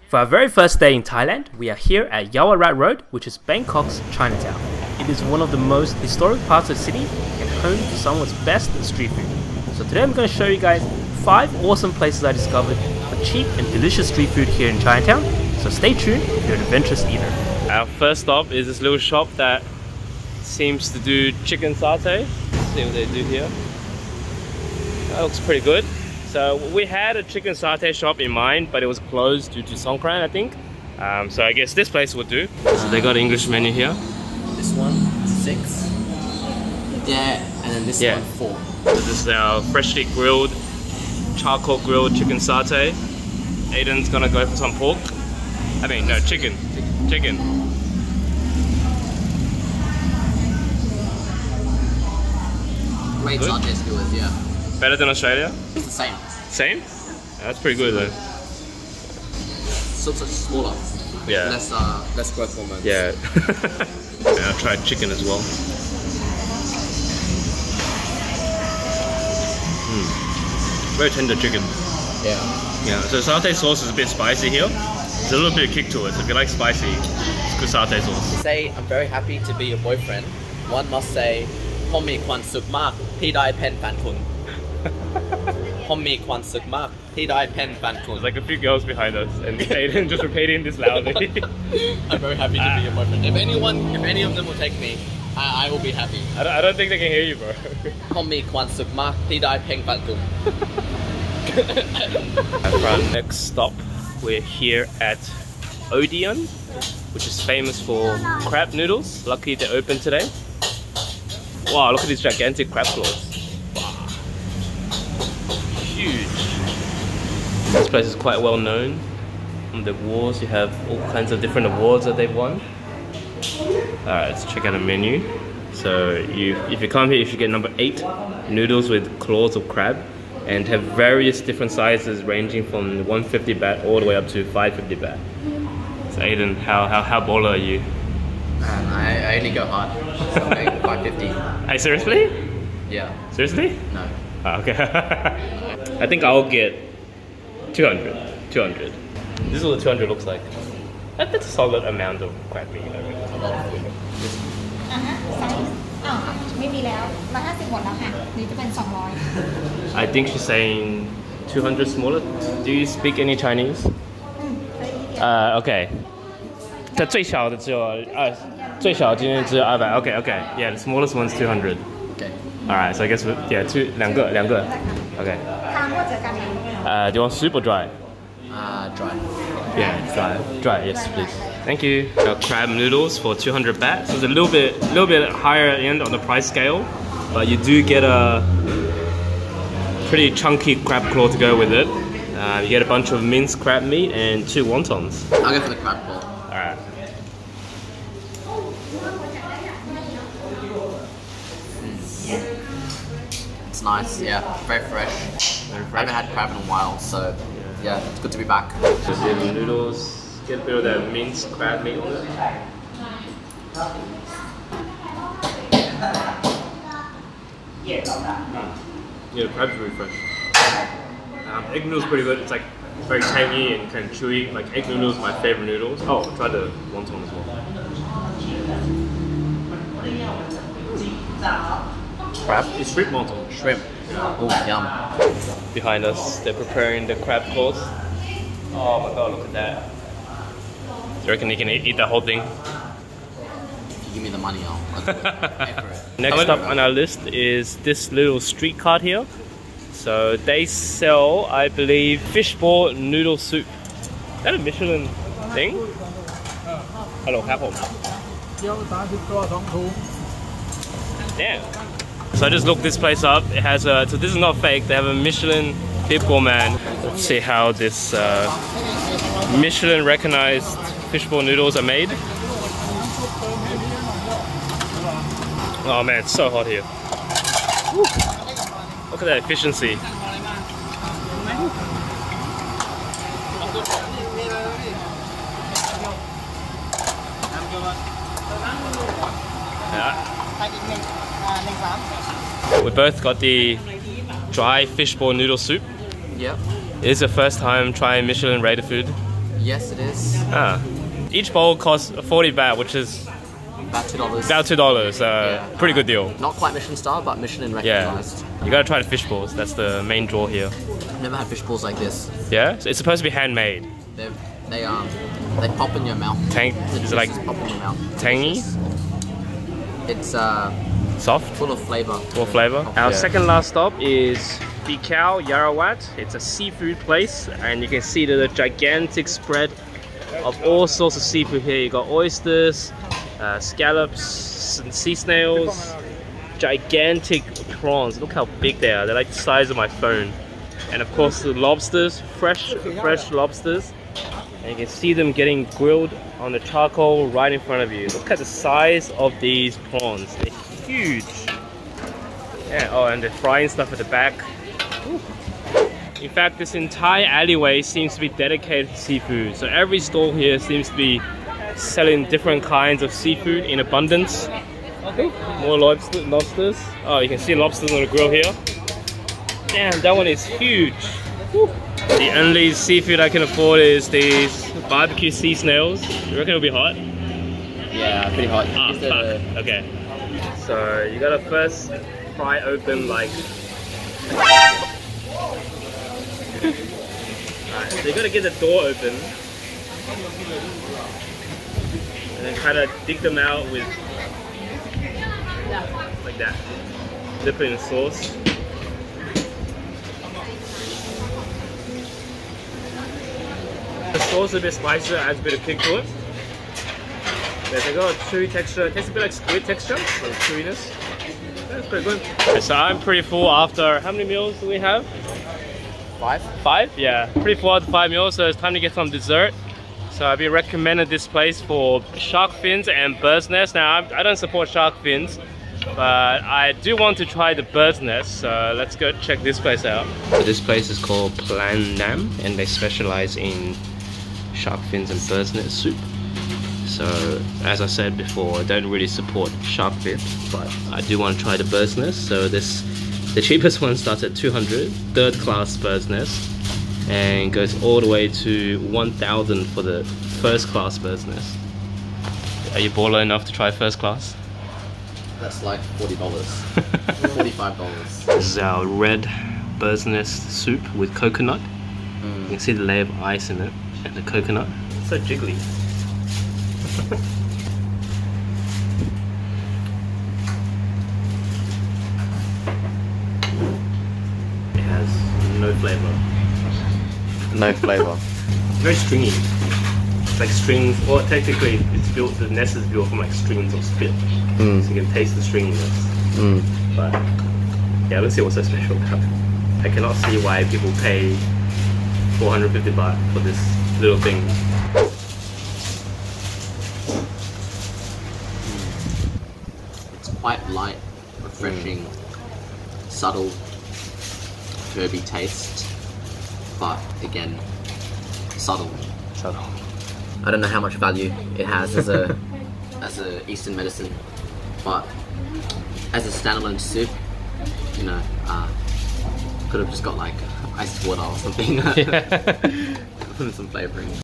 For our very first day in Thailand, we are here at Yaowarat Road, which is Bangkok's Chinatown. It is one of the most historic parts of the city and home to some of its best street food. So today I'm going to show you guys 5 awesome places I discovered for cheap and delicious street food here in Chinatown. So stay tuned if you're an adventurous eater. Our first stop is this little shop that seems to do chicken satay. Let's see what they do here. That looks pretty good. So we had a chicken satay shop in mind, but it was closed due to Songkran, I think. So I guess this place would do. So they got an English menu here. This one, 6. Yeah, and then this one, 4. So this is our freshly grilled, charcoal grilled chicken satay. Aiden's gonna go for some pork. I mean, no, chicken. Chicken. Great satay skewers, yeah. Better than Australia? It's the same. Same? That's pretty good though. Soups are smaller. Yeah. Less growth hormones. Yeah. And I'll try chicken as well. Very tender chicken. Yeah. Yeah. So satay sauce is a bit spicy here. There's a little bit of kick to it. So if you like spicy, it's good satay sauce. To say I'm very happy to be your boyfriend, one must say, "Hom mi kwan suk mak, pi dai pen fan kun." Hom mi kwan suk mak, pi dai pen fan kun. There's like a few girls behind us, and Aiden just repeating this loudly. I'm very happy to be your boyfriend. If any of them will take me, I will be happy. I don't think they can hear you, bro. Hom mi kwan suk mak, pi dai pen fan kun. For our next stop, we're here at ODEAN, which is famous for crab noodles. Lucky they're open today. Wow, look at these gigantic crab claws. Wow. Huge. This place is quite well known. On the walls you have all kinds of different awards that they've won. Alright, let's check out the menu. So if you come here, you should get number 8, noodles with claws of crab, and have various different sizes ranging from 150 baht all the way up to 550 baht. So Aiden, how baller are you? I only go hard. So I'm going 550. Hey, seriously? Yeah. Seriously? No. Oh, okay. I think I'll get 200. 200. This is what the 200 looks like. That's a solid amount of crab meat. I think she's saying 200 smaller. Do you speak any Chinese? Okay. 最小的只有最小今天只有200. Okay, okay. Yeah, the smallest one's 200. Okay. Alright, so I guess两个. Okay. Do you want soup or dry? Dry. Yeah, dry. Yes, please. Thank you. Got crab noodles for 200 baht. So it's a little bit higher end on the price scale, but you do get a pretty chunky crab claw to go with it. You get a bunch of minced crab meat and 2 wontons. I'll go for the crab claw. Alright. It's nice, yeah. Very fresh. I haven't had crab in a while, so yeah, it's good to be back. Just get the noodles, get a bit of that minced crab meat on it. Yeah, the crab's really fresh. Egg noodles pretty good. It's like very tangy and kind of chewy. Like egg noodles, my favorite noodles. Oh, try the wonton as well. Crab? It's shrimp wonton. Shrimp. Oh, yum. Behind us, they're preparing the crab claws. Oh my god, look at that. Do you reckon you can eat that whole thing? If you give me the money, I'll do it. Pay for it. Next up on our list is this little street cart here. So they sell, I believe, fishball noodle soup. Is that a Michelin thing? Hello, Apple. Damn. So I just looked this place up. It has a, so this is not fake. They have a Michelin Bib Gourmand. Let's see how this Michelin recognized fishball noodles are made. Oh man, it's so hot here. Woo. Look at that efficiency. We both got the dry fishball noodle soup. Yeah. It is the first time trying Michelin rated food. Yes, it is. Ah. Each bowl costs 40 baht, which is About $2. about $2. Pretty good deal. Not quite Michelin star, but Michelin recognized. You gotta try the fish balls. That's the main draw here. I've never had fish balls like this. Yeah, so it's supposed to be handmade. They pop in your mouth. Is it like pop in your mouth. tangy? It's Soft? full of flavor. Full flavor. Our second last stop is FIKEAW, Yaowarat. It's a seafood place, and you can see the gigantic spread of all sorts of seafood here. You got oysters, scallops, and sea snails, gigantic prawns. Look how big they are. They're like the size of my phone. And of course the lobsters, fresh lobsters. And you can see them getting grilled on the charcoal right in front of you. Look at the size of these prawns. They're huge. Yeah, oh, and they're frying stuff at the back. Ooh. In fact, this entire alleyway seems to be dedicated to seafood. So every stall here seems to be selling different kinds of seafood in abundance. Ooh, more lobsters. Oh, you can see lobsters on the grill here. Damn, that one is huge. Ooh. The only seafood I can afford is these barbecue sea snails. You reckon it'll be hot? Yeah, pretty hot. Ah, fuck. Okay. So you gotta first fry open like. Alright, so you gotta get the door open. And then kind of dig them out with. Like that. Dip it in sauce. The sauce is a bit spicier, adds a bit of kick to it. There's a got a chewy texture. It tastes a bit like squid texture, so chewiness. That's pretty good. Okay, so I'm pretty full after, how many meals do we have? 5? 5? Yeah, pretty full after 5 meals, so it's time to get some dessert. So I've been recommended this place for shark fins and bird's nest. Now, I don't support shark fins, but I do want to try the bird's nest, so let's go check this place out. So this place is called PLANG, and they specialize in shark fins and bird's nest soup. So as I said before, I don't really support shark fin, but I do want to try the bird's nest. So the cheapest one starts at 200, third class bird's nest, and goes all the way to 1,000 for the first class bird's nest. Are you baller enough to try first class? That's like $40. $45. This is our red bird's nest soup with coconut. You can see the layer of ice in it and the coconut. It's so jiggly. It has no flavor. No flavor. Very stringy. It's like strings, or technically it's built, the nest is built from like strings of spit. So you can taste the stringiness. But yeah, I don't see what's so special about it. I cannot see why people pay 450 baht for this little thing. It's quite light, refreshing, subtle, herby taste, but again, subtle. I don't know how much value it has as a Eastern medicine, but as a standalone soup, you know, could have just got like iced water or something. Put in some flavouring.